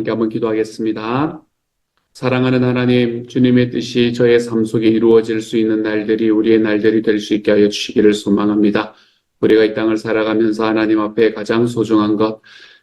함께 한번 기도하겠습니다. 사랑하는 하나님, 주님의 뜻이 저의 삶 속에 이루어질 수 있는 날들이 우리의 날들이 될 수 있게 하여 주시기를 소망합니다. 우리가 이 땅을 살아가면서 하나님 앞에 가장 소중한 것,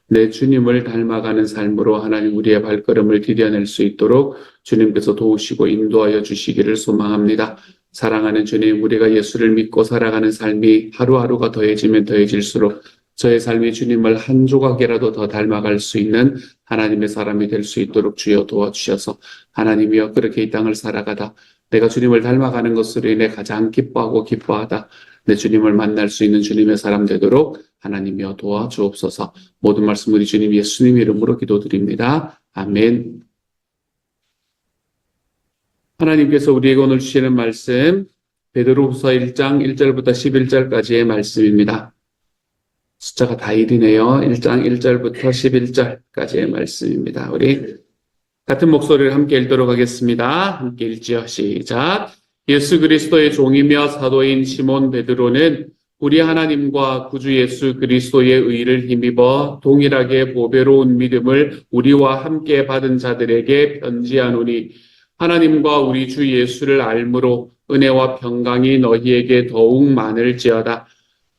내 주님을 닮아가는 삶으로 하나님 우리의 발걸음을 디뎌낼 수 있도록 주님께서 도우시고 인도하여 주시기를 소망합니다. 사랑하는 주님, 우리가 예수를 믿고 살아가는 삶이 하루하루가 더해지면 더해질수록 저의 삶이 주님을 한 조각이라도 더 닮아갈 수 있는 하나님의 사람이 될 수 있도록 주여 도와주셔서 하나님이여 그렇게 이 땅을 살아가다 내가 주님을 닮아가는 것으로 인해 가장 기뻐하고 기뻐하다 내 주님을 만날 수 있는 주님의 사람 되도록 하나님이여 도와주옵소서. 모든 말씀 우리 주님 예수님 이름으로 기도드립니다. 아멘. 하나님께서 우리에게 오늘 주시는 말씀 베드로후서 1장 1절부터 11절까지의 말씀입니다. 숫자가 다 1이네요. 1장 1절부터 11절까지의 말씀입니다. 우리 같은 목소리를 함께 읽도록 하겠습니다. 함께 읽지요. 시작. 예수 그리스도의 종이며 사도인 시몬 베드로는 우리 하나님과 구주 예수 그리스도의 의를 힘입어 동일하게 보배로운 믿음을 우리와 함께 받은 자들에게 편지하노니 하나님과 우리 주 예수를 알므로 은혜와 평강이 너희에게 더욱 많을지어다.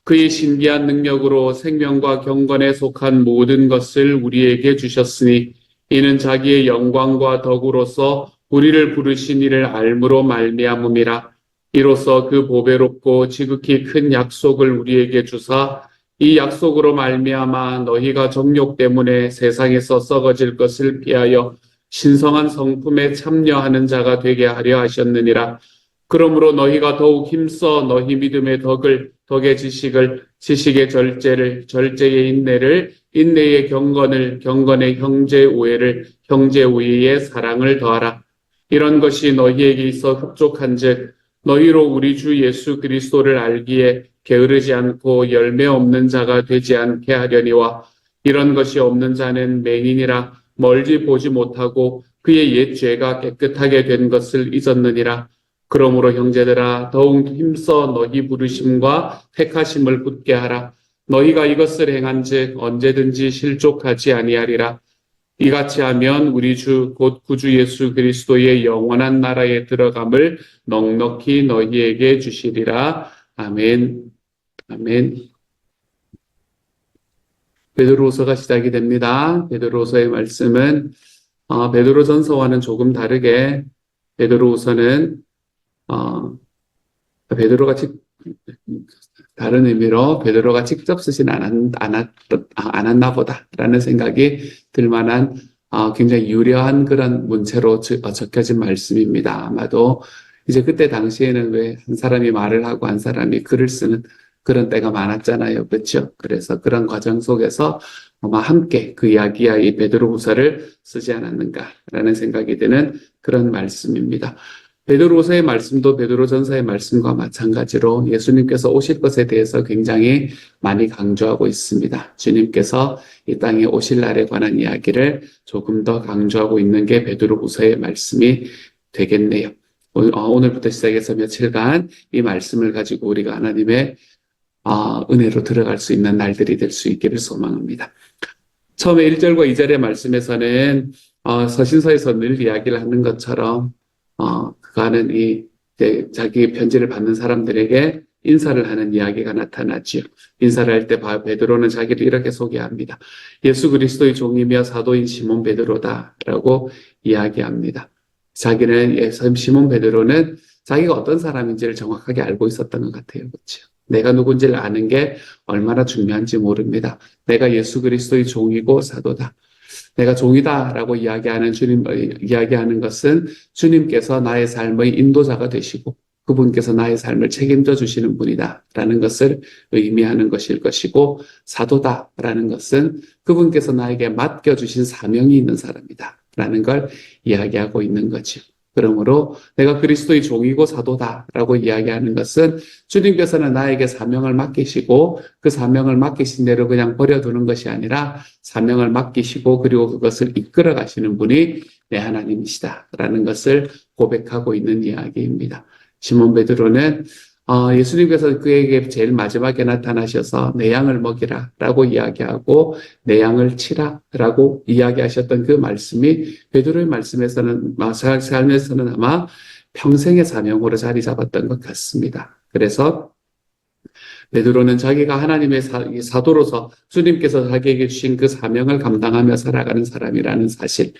그의 신비한 능력으로 생명과 경건에 속한 모든 것을 우리에게 주셨으니 이는 자기의 영광과 덕으로서 우리를 부르신 이를 알므로 말미암음이라. 이로써 그 보배롭고 지극히 큰 약속을 우리에게 주사 이 약속으로 말미암아 너희가 정욕 때문에 세상에서 썩어질 것을 피하여 신성한 성품에 참여하는 자가 되게 하려 하셨느니라. 그러므로 너희가 더욱 힘써 너희 믿음의 덕을, 덕의 지식을, 지식의 절제를, 절제의 인내를, 인내의 경건을, 경건의 형제 우애를, 형제 우애의 사랑을 더하라. 이런 것이 너희에게 있어 흡족한즉 너희로 우리 주 예수 그리스도를 알기에 게으르지 않고 열매 없는 자가 되지 않게 하려니와 이런 것이 없는 자는 맹인이라 멀리 보지 못하고 그의 옛 죄가 깨끗하게 된 것을 잊었느니라. 그러므로 형제들아 더욱 힘써 너희 부르심과 택하심을 굳게 하라. 너희가 이것을 행한즉 언제든지 실족하지 아니하리라. 이같이 하면 우리 주 곧 구주 예수 그리스도의 영원한 나라에 들어감을 넉넉히 너희에게 주시리라. 아멘. 아멘. 베드로후서가 시작이 됩니다. 베드로후서의 말씀은 베드로전서와는 조금 다르게 베드로후서는 베드로가 다른 의미로 베드로가 직접 쓰진 않았나 보다라는 생각이 들 만한 굉장히 유려한 그런 문체로 적혀진 말씀입니다. 아마도 이제 그때 당시에는 왜 한 사람이 말을 하고 한 사람이 글을 쓰는 그런 때가 많았잖아요. 그렇죠? 그래서 그런 과정 속에서 아마 함께 그 이야기야 이 베드로후서를 쓰지 않았는가라는 생각이 드는 그런 말씀입니다. 베드로후서의 말씀도 베드로전서의 말씀과 마찬가지로 예수님께서 오실 것에 대해서 굉장히 많이 강조하고 있습니다. 주님께서 이 땅에 오실 날에 관한 이야기를 조금 더 강조하고 있는 게 베드로후서의 말씀이 되겠네요. 오늘부터 시작해서 며칠간 이 말씀을 가지고 우리가 하나님의 은혜로 들어갈 수 있는 날들이 될 수 있기를 소망합니다. 처음에 1절과 2절의 말씀에서는 서신서에서 늘 이야기를 하는 것처럼 그가는 자기 편지를 받는 사람들에게 인사를 하는 이야기가 나타나지요. 인사를 할 때 베드로는 자기를 이렇게 소개합니다. 예수 그리스도의 종이며 사도인 시몬 베드로다라고 이야기합니다. 자기는 시몬 베드로는 자기가 어떤 사람인지를 정확하게 알고 있었던 것 같아요. 그렇죠? 내가 누군지를 아는 게 얼마나 중요한지 모릅니다. 내가 예수 그리스도의 종이고 사도다. 내가 종이다라고 이야기하는 것은 주님께서 나의 삶의 인도자가 되시고 그분께서 나의 삶을 책임져 주시는 분이다라는 것을 의미하는 것일 것이고 사도다라는 것은 그분께서 나에게 맡겨주신 사명이 있는 사람이다라는 걸 이야기하고 있는 거죠. 그러므로 내가 그리스도의 종이고 사도다라고 이야기하는 것은 주님께서는 나에게 사명을 맡기시고 그 사명을 맡기신 대로 그냥 버려두는 것이 아니라 사명을 맡기시고 그리고 그것을 이끌어 가시는 분이 내 하나님이시다라는 것을 고백하고 있는 이야기입니다. 시몬 베드로는 예수님께서 그에게 제일 마지막에 나타나셔서 내 양을 먹이라 라고 이야기하고 내 양을 치라 라고 이야기하셨던 그 말씀이 베드로의 말씀에서는, 삶에서는 아마 평생의 사명으로 자리 잡았던 것 같습니다. 그래서 베드로는 자기가 하나님의 사도로서 주님께서 자기에게 주신 그 사명을 감당하며 살아가는 사람이라는 사실.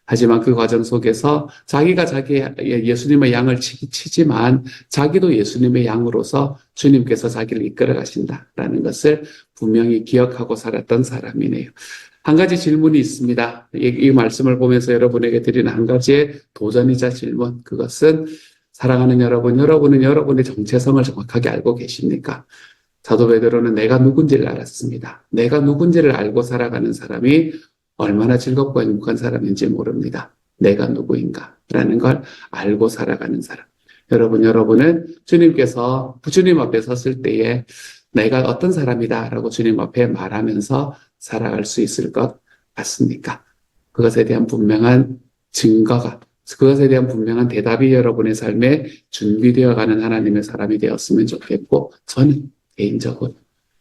하지만 그 과정 속에서 자기가 예수님의 양을 치지만 자기도 예수님의 양으로서 주님께서 자기를 이끌어 가신다라는 것을 분명히 기억하고 살았던 사람이네요. 한 가지 질문이 있습니다. 이 말씀을 보면서 여러분에게 드리는 한 가지의 도전이자 질문. 그것은 사랑하는 여러분은 여러분의 정체성을 정확하게 알고 계십니까? 사도 베드로는 내가 누군지를 알았습니다. 내가 누군지를 알고 살아가는 사람이 얼마나 즐겁고 행복한 사람인지 모릅니다. 내가 누구인가라는 걸 알고 살아가는 사람. 여러분은 주님께서 주님 앞에 섰을 때에 내가 어떤 사람이다라고 주님 앞에 말하면서 살아갈 수 있을 것 같습니까? 그것에 대한 분명한 증거가, 그것에 대한 분명한 대답이 여러분의 삶에 준비되어가는 하나님의 사람이 되었으면 좋겠고, 저는 개인적으로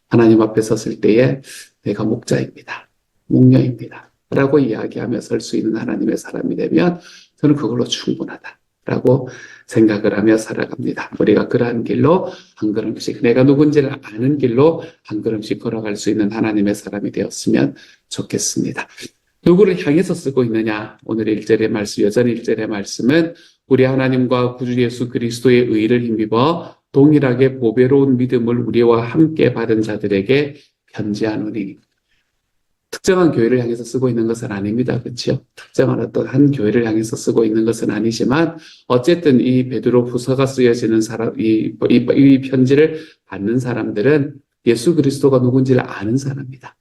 하나님 앞에 섰을 때에 내가 목자입니다. 목녀입니다. 라고 이야기하며 설 수 있는 하나님의 사람이 되면 저는 그걸로 충분하다. 라고 생각을 하며 살아갑니다. 우리가 그러한 길로 한 걸음씩, 내가 누군지를 아는 길로 한 걸음씩 걸어갈 수 있는 하나님의 사람이 되었으면 좋겠습니다. 누구를 향해서 쓰고 있느냐? 오늘 1절의 말씀, 여전히 1절의 말씀은 우리 하나님과 구주 예수 그리스도의 의를 힘입어 동일하게 보배로운 믿음을 우리와 함께 받은 자들에게 편지하노니. 특정한 교회를 향해서 쓰고 있는 것은 아닙니다. 그렇죠? 특정한 어떤 한 교회를 향해서 쓰고 있는 것은 아니지만 어쨌든 이 베드로 후서가 쓰여지는 사람, 이 편지를 받는 사람들은 예수 그리스도가 누군지를 아는 사람이다.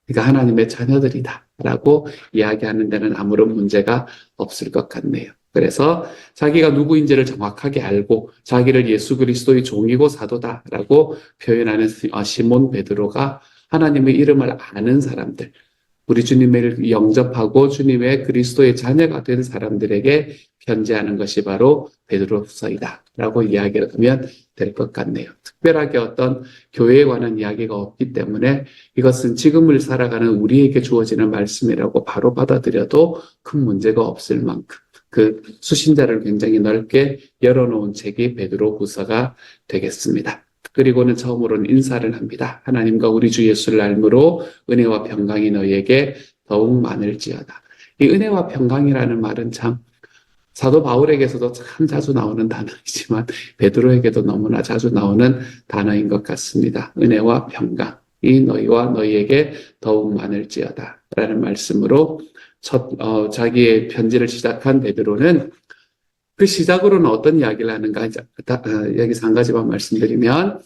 그러니까 하나님의 자녀들이다라고 이야기하는 데는 아무런 문제가 없을 것 같네요. 그래서 자기가 누구인지를 정확하게 알고 자기를 예수 그리스도의 종이고 사도다라고 표현하는 시몬 베드로가 하나님의 이름을 아는 사람들, 우리 주님을 영접하고 주님의 그리스도의 자녀가 된 사람들에게 편지하는 것이 바로 베드로후서이다 라고 이야기를 하면 될 것 같네요. 특별하게 어떤 교회에 관한 이야기가 없기 때문에 이것은 지금을 살아가는 우리에게 주어지는 말씀이라고 바로 받아들여도 큰 문제가 없을 만큼 그 수신자를 굉장히 넓게 열어놓은 책이 베드로후서가 되겠습니다. 그리고는 처음으로는 인사를 합니다. 하나님과 우리 주 예수를 알므로 은혜와 평강이 너희에게 더욱 많을지어다. 이 은혜와 평강이라는 말은 참 사도 바울에게서도 참 자주 나오는 단어이지만 베드로에게도 너무나 자주 나오는 단어인 것 같습니다. 은혜와 평강이 너희와 너희에게 더욱 많을지어다 라는 말씀으로 자기의 편지를 시작한 베드로는 그 시작으로는 어떤 이야기를 하는가, 여기서 한 가지만 말씀드리면,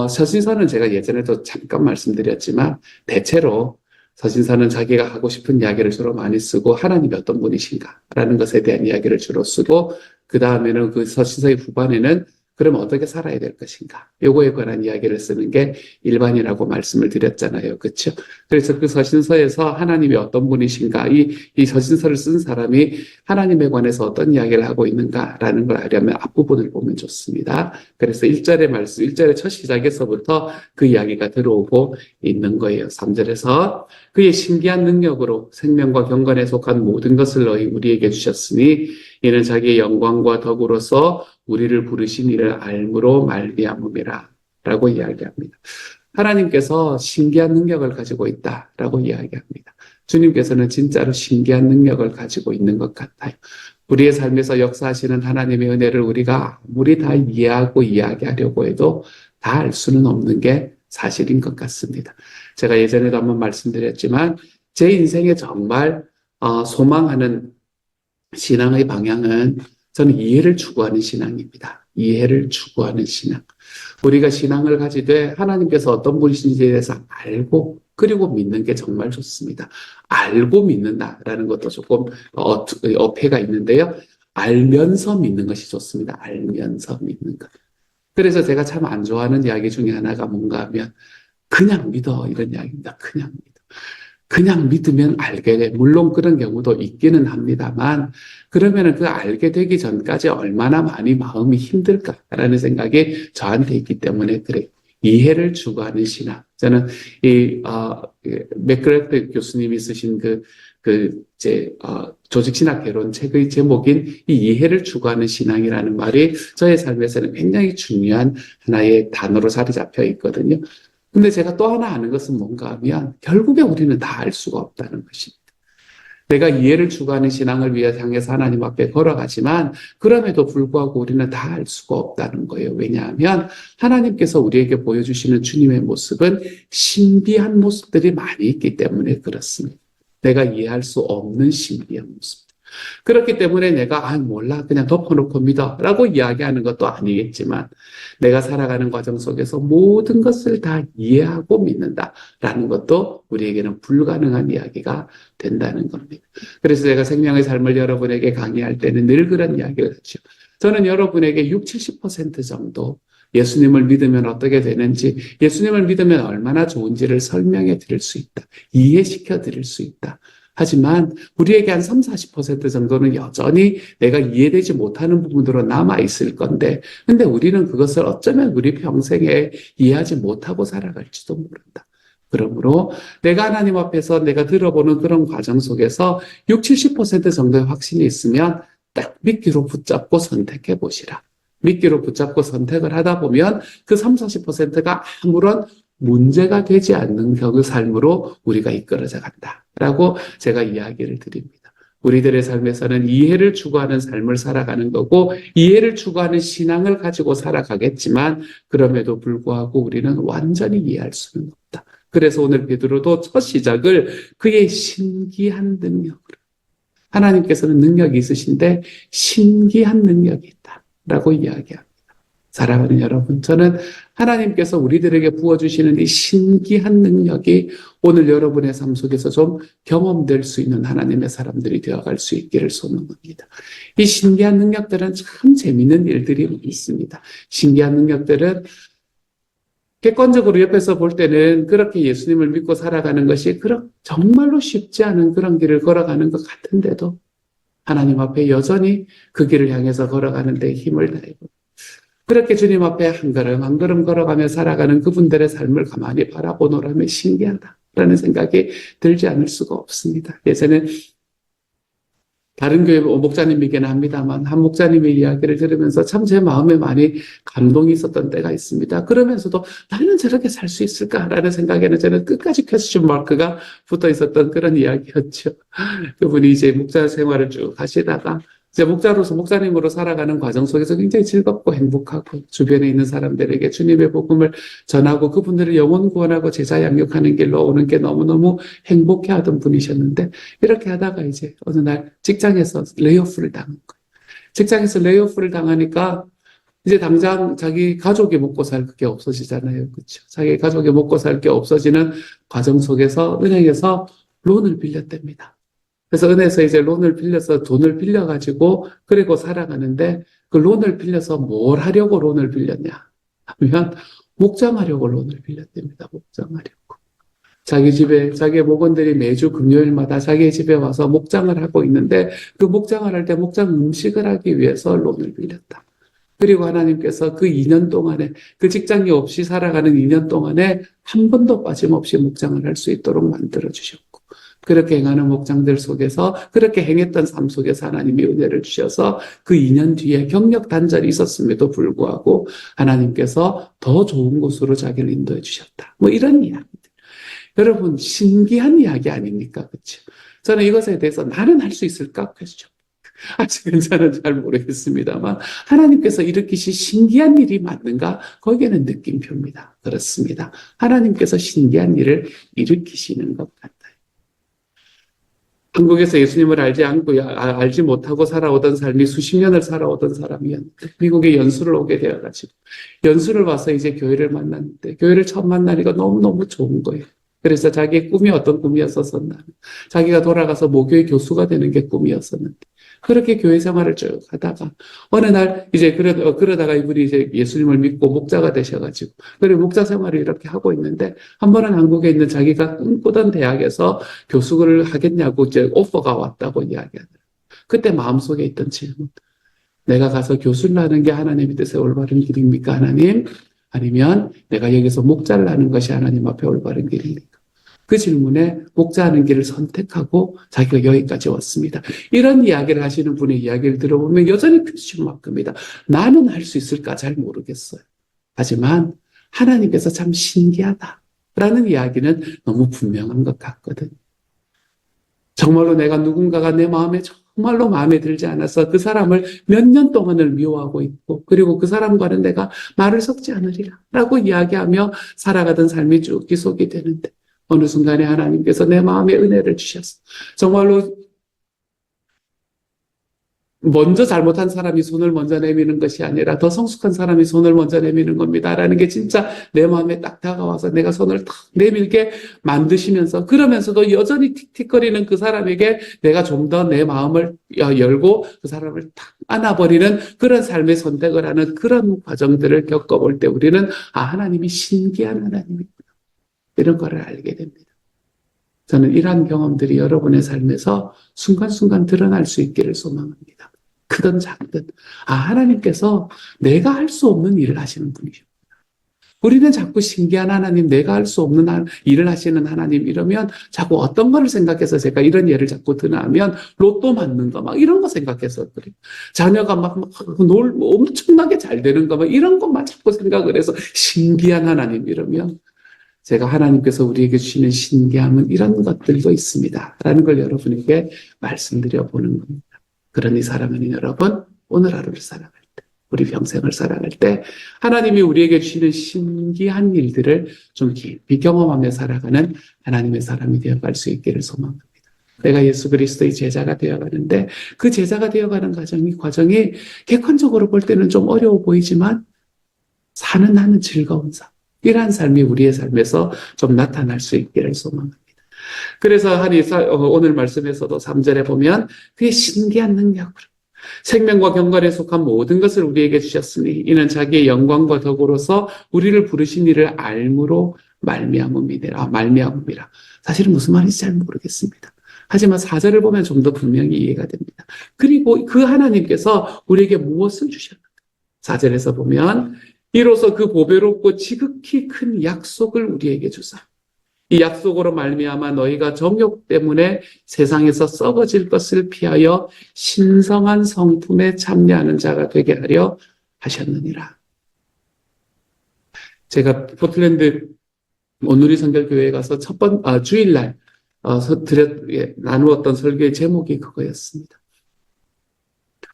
서신서는 제가 예전에도 잠깐 말씀드렸지만, 대체로 서신서는 자기가 하고 싶은 이야기를 주로 많이 쓰고, 하나님이 어떤 분이신가라는 것에 대한 이야기를 주로 쓰고, 그 다음에는 그 서신서의 후반에는 그럼 어떻게 살아야 될 것인가? 요거에 관한 이야기를 쓰는 게 일반이라고 말씀을 드렸잖아요. 그렇죠? 그래서 그 서신서에서 하나님이 어떤 분이신가, 이 서신서를 쓴 사람이 하나님에 관해서 어떤 이야기를 하고 있는가라는 걸 알려면 앞부분을 보면 좋습니다. 그래서 1절의 말씀, 1절의 첫 시작에서부터 그 이야기가 들어오고 있는 거예요. 3절에서 그의 신기한 능력으로 생명과 경건에 속한 모든 것을 너희 우리에게 주셨으니 이는 자기의 영광과 덕으로서 우리를 부르신 이를 알므로 말미암음이라 라고 이야기합니다. 하나님께서 신기한 능력을 가지고 있다라고 이야기합니다. 주님께서는 진짜로 신기한 능력을 가지고 있는 것 같아요. 우리의 삶에서 역사하시는 하나님의 은혜를 우리가 아무리 다 이해하고 이야기하려고 해도 다 알 수는 없는 게 사실인 것 같습니다. 제가 예전에도 한번 말씀드렸지만 제 인생에 정말 소망하는 신앙의 방향은 저는 이해를 추구하는 신앙입니다. 이해를 추구하는 신앙. 우리가 신앙을 가지되 하나님께서 어떤 분이신지에 대해서 알고 그리고 믿는 게 정말 좋습니다. 알고 믿는다라는 것도 조금 어폐가 있는데요. 알면서 믿는 것이 좋습니다. 알면서 믿는 것. 그래서 제가 참 안 좋아하는 이야기 중에 하나가 뭔가 하면 그냥 믿어 이런 이야기입니다. 그냥 믿어. 그냥 믿으면 알게 돼. 물론 그런 경우도 있기는 합니다만, 그러면은 그 알게 되기 전까지 얼마나 많이 마음이 힘들까라는 생각이 저한테 있기 때문에 그래요. 이해를 추구하는 신앙. 저는 맥그레트 교수님이 쓰신 조직신학 개론 책의 제목인 이 이해를 추구하는 신앙이라는 말이 저의 삶에서는 굉장히 중요한 하나의 단어로 자리 잡혀 있거든요. 근데 제가 또 하나 아는 것은 뭔가 하면 결국에 우리는 다 알 수가 없다는 것입니다. 내가 이해를 추구하는 신앙을 위해 향해서 하나님 앞에 걸어가지만 그럼에도 불구하고 우리는 다 알 수가 없다는 거예요. 왜냐하면 하나님께서 우리에게 보여주시는 주님의 모습은 신비한 모습들이 많이 있기 때문에 그렇습니다. 내가 이해할 수 없는 신비한 모습. 그렇기 때문에 내가 몰라 그냥 덮어놓고 믿어 라고 이야기하는 것도 아니겠지만 내가 살아가는 과정 속에서 모든 것을 다 이해하고 믿는다라는 것도 우리에게는 불가능한 이야기가 된다는 겁니다. 그래서 제가 생명의 삶을 여러분에게 강의할 때는 늘 그런 이야기를 하죠. 저는 여러분에게 60, 70% 정도 예수님을 믿으면 어떻게 되는지, 예수님을 믿으면 얼마나 좋은지를 설명해 드릴 수 있다. 이해시켜 드릴 수 있다. 하지만 우리에게 한 30, 40% 정도는 여전히 내가 이해되지 못하는 부분으로 남아있을 건데, 근데 우리는 그것을 어쩌면 우리 평생에 이해하지 못하고 살아갈지도 모른다. 그러므로 내가 하나님 앞에서 내가 들어보는 그런 과정 속에서 60, 70% 정도의 확신이 있으면 딱 믿기로 붙잡고 선택해 보시라. 믿기로 붙잡고 선택을 하다 보면 그 30, 40%가 아무런 문제가 되지 않는 그 삶으로 우리가 이끌어져 간다라고 제가 이야기를 드립니다. 우리들의 삶에서는 이해를 추구하는 삶을 살아가는 거고 이해를 추구하는 신앙을 가지고 살아가겠지만 그럼에도 불구하고 우리는 완전히 이해할 수는 없다. 그래서 오늘 베드로도 첫 시작을 그의 신기한 능력으로, 하나님께서는 능력이 있으신데 신기한 능력이 있다라고 이야기합니다. 사랑하는 여러분, 저는 하나님께서 우리들에게 부어주시는 이 신기한 능력이 오늘 여러분의 삶 속에서 좀 경험될 수 있는 하나님의 사람들이 되어갈 수 있기를 소망합니다. 이 신기한 능력들은 참 재미있는 일들이 있습니다. 신기한 능력들은 객관적으로 옆에서 볼 때는 그렇게 예수님을 믿고 살아가는 것이 정말로 쉽지 않은 그런 길을 걸어가는 것 같은데도 하나님 앞에 여전히 그 길을 향해서 걸어가는 데 힘을 다하고 그렇게 주님 앞에 한 걸음 한 걸음 걸어가며 살아가는 그분들의 삶을 가만히 바라보노라면 신기하다라는 생각이 들지 않을 수가 없습니다. 예전에 다른 교회 목사님이긴 합니다만 한 목사님의 이야기를 들으면서 참 제 마음에 많이 감동이 있었던 때가 있습니다. 그러면서도 나는 저렇게 살 수 있을까라는 생각에는 저는 끝까지 퀘스천 마크가 붙어 있었던 그런 이야기였죠. 그분이 이제 목자 생활을 쭉 하시다가 이제 목자로서 목사님으로 살아가는 과정 속에서 굉장히 즐겁고 행복하고 주변에 있는 사람들에게 주님의 복음을 전하고 그분들을 영혼 구원하고 제자 양육하는 길로 오는 게 너무너무 행복해하던 분이셨는데 이렇게 하다가 이제 어느 날 직장에서 레이오프를 당한 거예요. 직장에서 레이오프를 당하니까 이제 당장 자기 가족이 먹고 살 게 없어지잖아요. 그렇죠? 자기 가족이 먹고 살 게 없어지는 과정 속에서 은행에서 론을 빌렸답니다. 그래서 은행에서 이제 론을 빌려서 돈을 빌려가지고 그리고 살아가는데 그 론을 빌려서 뭘 하려고 론을 빌렸냐 하면 목장하려고 론을 빌렸답니다. 목장하려고. 자기 집에 자기의 목원들이 매주 금요일마다 자기 집에 와서 목장을 하고 있는데 그 목장을 할 때 목장 음식을 하기 위해서 론을 빌렸다. 그리고 하나님께서 그 2년 동안에 그 직장이 없이 살아가는 2년 동안에 한 번도 빠짐없이 목장을 할 수 있도록 만들어 주셨고 그렇게 행하는 목장들 속에서 그렇게 행했던 삶 속에서 하나님이 은혜를 주셔서 그 2년 뒤에 경력 단절이 있었음에도 불구하고 하나님께서 더 좋은 곳으로 자기를 인도해 주셨다. 뭐 이런 이야기들. 여러분 신기한 이야기 아닙니까? 그렇죠? 저는 이것에 대해서 나는 할 수 있을까? 그렇죠. 아직은 저는 잘 모르겠습니다만 하나님께서 일으키신 신기한 일이 맞는가? 거기에는 느낌표입니다. 그렇습니다. 하나님께서 신기한 일을 일으키시는 것 같아요. 한국에서 예수님을 알지 못하고 살아오던 삶이 수십 년을 살아오던 사람이었는데 미국에 연수를 오게 되어가지고 연수를 와서 이제 교회를 만났는데 교회를 처음 만나니까 너무너무 좋은 거예요. 그래서 자기의 꿈이 어떤 꿈이었었나 자기가 돌아가서 모교의 교수가 되는 게 꿈이었었는데 그렇게 교회 생활을 쭉 하다가 어느 날 이제 그러다가 이분이 이제 예수님을 믿고 목자가 되셔가지고 그리고 목자 생활을 이렇게 하고 있는데 한 번은 한국에 있는 자기가 꿈꾸던 대학에서 교수를 하겠냐고 이제 오퍼가 왔다고 이야기하더라고요. 그때 마음속에 있던 질문. 내가 가서 교수를 하는 게 하나님의 뜻에 올바른 길입니까, 하나님? 아니면 내가 여기서 목자를 하는 것이 하나님 앞에 올바른 길입니까? 그 질문에 목자하는 길을 선택하고 자기가 여기까지 왔습니다. 이런 이야기를 하시는 분의 이야기를 들어보면 여전히 퀴즈마크입니다. 나는 할 수 있을까 잘 모르겠어요. 하지만 하나님께서 참 신기하다라는 이야기는 너무 분명한 것 같거든요. 정말로 내가 누군가가 내 마음에 정말로 마음에 들지 않아서 그 사람을 몇 년 동안을 미워하고 있고 그리고 그 사람과는 내가 말을 섞지 않으리라 라고 이야기하며 살아가던 삶이 쭉 지속이 되는데 어느 순간에 하나님께서 내 마음에 은혜를 주셨어. 정말로 먼저 잘못한 사람이 손을 먼저 내미는 것이 아니라 더 성숙한 사람이 손을 먼저 내미는 겁니다. 라는 게 진짜 내 마음에 딱 다가와서 내가 손을 탁 내밀게 만드시면서 그러면서도 여전히 틱틱거리는 그 사람에게 내가 좀 더 내 마음을 열고 그 사람을 탁 안아버리는 그런 삶의 선택을 하는 그런 과정들을 겪어볼 때 우리는 하나님이 신기한 하나님이구나. 이런 거를 알게 됩니다. 저는 이러한 경험들이 여러분의 삶에서 순간순간 드러날 수 있기를 소망합니다. 크든 작든. 하나님께서 내가 할 수 없는 일을 하시는 분이죠. 우리는 자꾸 신기한 하나님, 내가 할 수 없는 일을 하시는 하나님 이러면 자꾸 어떤 거를 생각해서 제가 이런 예를 자꾸 드나 하면 로또 맞는 거 막 이런 거 생각해서 그래요. 자녀가 막 엄청나게 잘 되는 거 막 이런 것만 자꾸 생각을 해서 신기한 하나님 이러면 제가 하나님께서 우리에게 주시는 신기함은 이런 것들도 있습니다. 라는 걸 여러분에게 말씀드려 보는 겁니다. 그러니 사랑하는 여러분, 오늘 하루를 살아갈 때, 우리 평생을 살아갈 때 하나님이 우리에게 주시는 신기한 일들을 좀 깊이 경험하며 살아가는 하나님의 사람이 되어갈 수 있기를 소망합니다. 내가 예수 그리스도의 제자가 되어가는데 그 제자가 되어가는 과정이 객관적으로 볼 때는 좀 어려워 보이지만 사는 나는 즐거운 삶. 이러한 삶이 우리의 삶에서 좀 나타날 수 있기를 소망합니다. 그래서 오늘 말씀에서도 3절에 보면 그의 신기한 능력으로 생명과 경건에 속한 모든 것을 우리에게 주셨으니 이는 자기의 영광과 덕으로서 우리를 부르신 이를 알므로 말미암음이라. 사실은 무슨 말인지 잘 모르겠습니다. 하지만 4절을 보면 좀 더 분명히 이해가 됩니다. 그리고 그 하나님께서 우리에게 무엇을 주셨는가? 4절에서 보면 이로써 그 보배롭고 지극히 큰 약속을 우리에게 주사 이 약속으로 말미암아 너희가 정욕 때문에 세상에서 썩어질 것을 피하여 신성한 성품에 참여하는 자가 되게 하려 하셨느니라. 제가 포틀랜드 온누리 선결교회에 가서 주일날 나누었던 설교의 제목이 그거였습니다.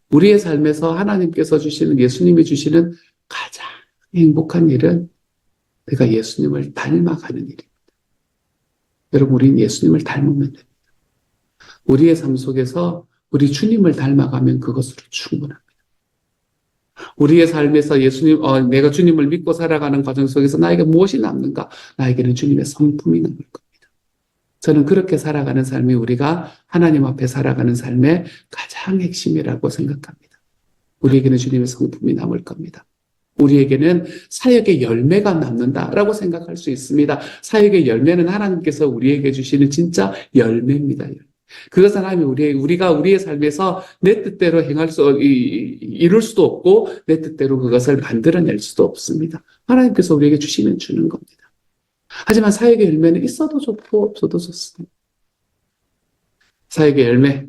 우리의 삶에서 하나님께서 주시는 예수님이 주시는 가장 행복한 일은 내가 예수님을 닮아가는 일입니다. 여러분, 우리는 예수님을 닮으면 됩니다. 우리의 삶 속에서 우리 주님을 닮아가면 그것으로 충분합니다. 우리의 삶에서 내가 주님을 믿고 살아가는 과정 속에서 나에게 무엇이 남는가? 나에게는 주님의 성품이 남을 겁니다. 저는 그렇게 살아가는 삶이 우리가 하나님 앞에 살아가는 삶의 가장 핵심이라고 생각합니다. 우리에게는 주님의 성품이 남을 겁니다. 우리에게는 사역의 열매가 남는다라고 생각할 수 있습니다. 사역의 열매는 하나님께서 우리에게 주시는 진짜 열매입니다. 그것은 하나님이 우리가 우리의 삶에서 내 뜻대로 이룰 수도 없고 내 뜻대로 그것을 만들어낼 수도 없습니다. 하나님께서 우리에게 주시면 주는 겁니다. 하지만 사역의 열매는 있어도 좋고 없어도 좋습니다. 사역의 열매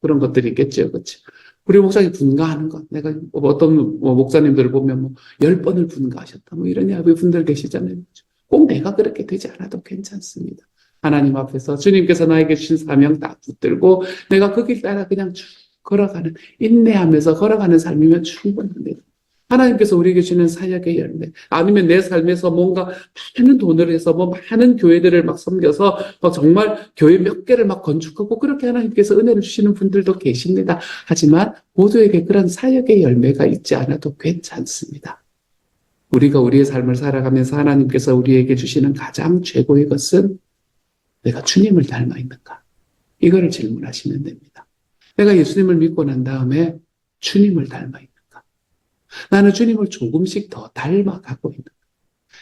그런 것들이 있겠죠, 그렇죠? 우리 목사님 분가하는 것, 내가 어떤 목사님들을 보면 10번을 분가하셨다, 이런 분들 계시잖아요. 꼭 내가 그렇게 되지 않아도 괜찮습니다. 하나님 앞에서 주님께서 나에게 주신 사명 딱 붙들고 내가 그 길 따라 그냥 쭉 인내하면서 걸어가는 삶이면 충분합니다. 하나님께서 우리에게 주는 사역의 열매, 아니면 내 삶에서 뭔가 많은 돈을 해서 많은 교회들을 막 섬겨서 정말 교회 몇 개를 막 건축하고 그렇게 하나님께서 은혜를 주시는 분들도 계십니다. 하지만 모두에게 그런 사역의 열매가 있지 않아도 괜찮습니다. 우리가 우리의 삶을 살아가면서 하나님께서 우리에게 주시는 가장 최고의 것은 내가 주님을 닮아 있는가? 이거를 질문하시면 됩니다. 내가 예수님을 믿고 난 다음에 주님을 닮아 있는가? 나는 주님을 조금씩 더 닮아가고 있는가?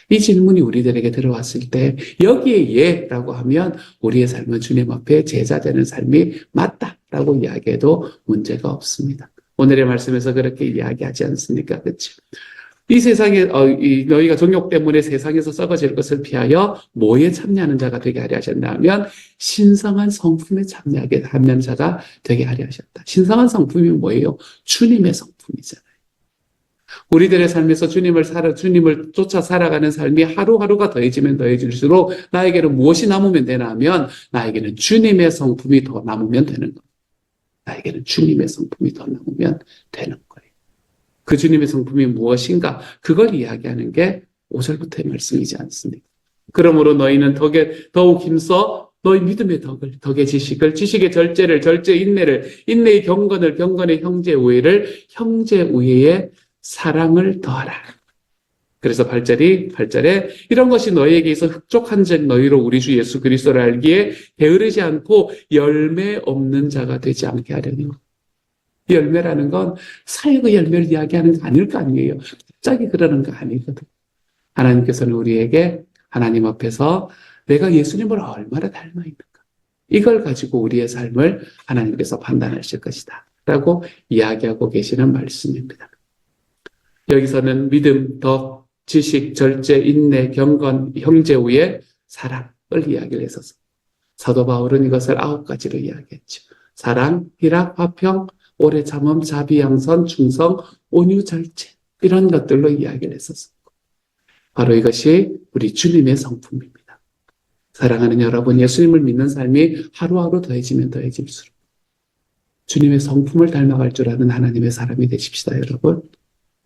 이 질문이 우리들에게 들어왔을 때 여기에 예라고 하면 우리의 삶은 주님 앞에 제자되는 삶이 맞다라고 이야기해도 문제가 없습니다. 오늘의 말씀에서 그렇게 이야기하지 않습니까? 그렇죠? 이 세상에 너희가 정욕 때문에 세상에서 썩어질 것을 피하여 뭐에 참여하는 자가 되게 하려 하셨나 하면 신성한 성품에 참여하게 하는 자가 되게 하려 하셨다. 신성한 성품이 뭐예요? 주님의 성품이잖아요. 우리들의 삶에서 주님을 쫓아 살아가는 삶이 하루하루가 더해지면 더해질수록 나에게는 무엇이 남으면 되나 하면 나에게는 주님의 성품이 더 남으면 되는 겁니다. 나에게는 주님의 성품이 더 남으면 되는 거예요. 그 주님의 성품이 무엇인가? 그걸 이야기하는 게 5절부터의 말씀이지 않습니까? 그러므로 너희는 더욱 힘써 너희 믿음의 덕의 지식을, 지식의 절제를, 절제 인내를, 인내의 경건을, 경건의 형제 우애를, 형제 우애의 사랑을 더하라. 그래서 8절에 이런 것이 너희에게 있어 흡족한 즉 너희로 우리 주 예수 그리스도를 알기에 게으르지 않고 열매 없는 자가 되지 않게 하려니. 열매라는 건 사역의 열매를 이야기하는 거 아닐 거 아니에요. 갑자기 그러는 거 아니거든. 하나님께서는 우리에게 하나님 앞에서 내가 예수님을 얼마나 닮아 있는가. 이걸 가지고 우리의 삶을 하나님께서 판단하실 것이다. 라고 이야기하고 계시는 말씀입니다. 여기서는 믿음, 덕, 지식, 절제, 인내, 경건, 형제 우애, 사랑을 이야기를 했어서 사도 바울은 이것을 9가지로 이야기했죠. 사랑, 희락, 화평, 오래 참음, 자비, 양선, 충성, 온유, 절제 이런 것들로 이야기를 했었고 바로 이것이 우리 주님의 성품입니다. 사랑하는 여러분, 예수님을 믿는 삶이 하루하루 더해지면 더해질수록 주님의 성품을 닮아갈 줄 아는 하나님의 사람이 되십시다. 여러분,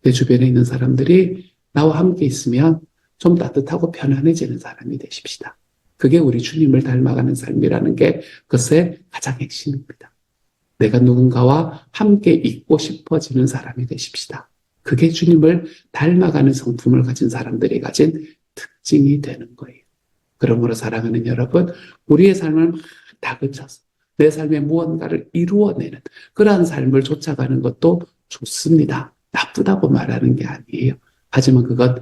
내 주변에 있는 사람들이 나와 함께 있으면 좀 따뜻하고 편안해지는 사람이 되십시다. 그게 우리 주님을 닮아가는 삶이라는 게 그것의 가장 핵심입니다. 내가 누군가와 함께 있고 싶어지는 사람이 되십시다. 그게 주님을 닮아가는 성품을 가진 사람들이 가진 특징이 되는 거예요. 그러므로 사랑하는 여러분, 우리의 삶을 막 다그쳐서 내 삶에 무언가를 이루어내는 그러한 삶을 쫓아가는 것도 좋습니다. 나쁘다고 말하는 게 아니에요. 하지만 그건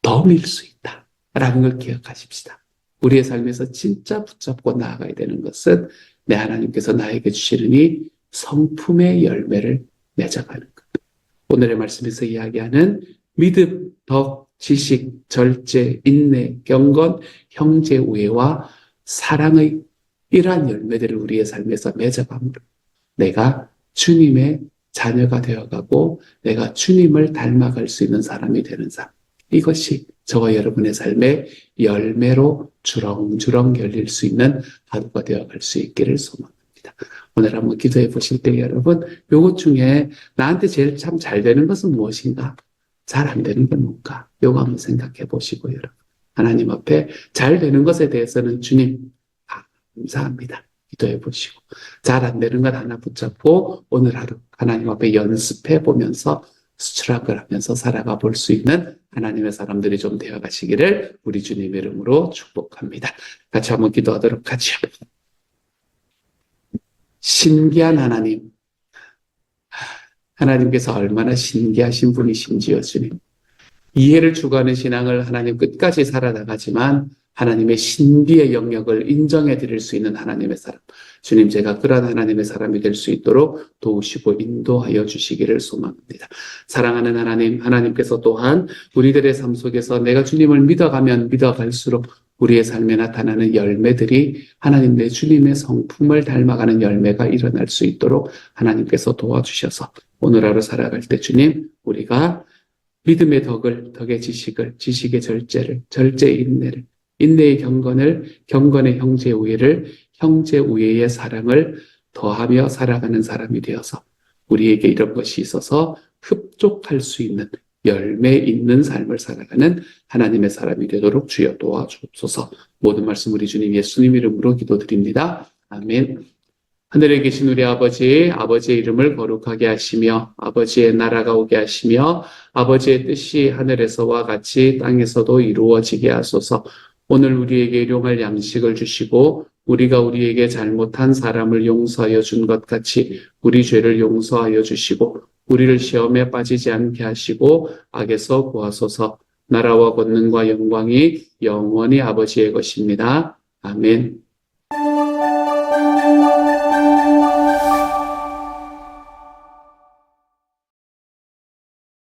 덤일 수 있다라는 걸 기억하십시다. 우리의 삶에서 진짜 붙잡고 나아가야 되는 것은 내 하나님께서 나에게 주시는 이 성품의 열매를 맺어가는 것. 오늘의 말씀에서 이야기하는 믿음, 덕, 지식, 절제, 인내, 경건, 형제 우애와 사랑의 이러한 열매들을 우리의 삶에서 맺어감으로 내가 주님의 자녀가 되어가고 내가 주님을 닮아갈 수 있는 사람이 되는 삶. 이것이 저와 여러분의 삶의 열매로 주렁주렁 열릴 수 있는 하루가 되어갈 수 있기를 소망합니다. 오늘 한번 기도해 보실 때 여러분, 요것 중에 나한테 제일 참 잘 되는 것은 무엇인가? 잘 안 되는 건 뭔가? 요거 한번 생각해 보시고 여러분. 하나님 앞에 잘 되는 것에 대해서는 주님, 감사합니다. 기도해 보시고 잘 안 되는 건 하나 붙잡고 오늘 하루 하나님 앞에 연습해 보면서 수출학을 하면서 살아가 볼 수 있는 하나님의 사람들이 좀 되어 가시기를 우리 주님 이름으로 축복합니다. 같이 한번 기도하도록 하죠. 신기한 하나님, 하나님께서 얼마나 신기하신 분이신지요, 주님. 이해를 추구하는 신앙을 하나님 끝까지 살아나가지만 하나님의 신비의 영역을 인정해 드릴 수 있는 하나님의 사람. 주님, 제가 그러한 하나님의 사람이 될 수 있도록 도우시고 인도하여 주시기를 소망합니다. 사랑하는 하나님, 하나님께서 또한 우리들의 삶 속에서 내가 주님을 믿어가면 믿어갈수록 우리의 삶에 나타나는 열매들이 하나님 내 주님의 성품을 닮아가는 열매가 일어날 수 있도록 하나님께서 도와주셔서 오늘 하루 살아갈 때 주님, 우리가 믿음의 덕의 지식을, 지식의 절제를, 절제의 인내를, 인내의 경건을, 경건의 형제 우애를, 형제 우애의 사랑을 더하며 살아가는 사람이 되어서 우리에게 이런 것이 있어서 흡족할 수 있는 열매 있는 삶을 살아가는 하나님의 사람이 되도록 주여 도와주옵소서. 모든 말씀 우리 주님 예수님 이름으로 기도드립니다. 아멘. 하늘에 계신 우리 아버지, 아버지의 이름을 거룩하게 하시며 아버지의 나라가 오게 하시며 아버지의 뜻이 하늘에서와 같이 땅에서도 이루어지게 하소서. 오늘 우리에게 일용할 양식을 주시고 우리가 우리에게 잘못한 사람을 용서하여 준 것 같이 우리 죄를 용서하여 주시고 우리를 시험에 빠지지 않게 하시고 악에서 구하소서. 나라와 권능과 영광이 영원히 아버지의 것입니다. 아멘.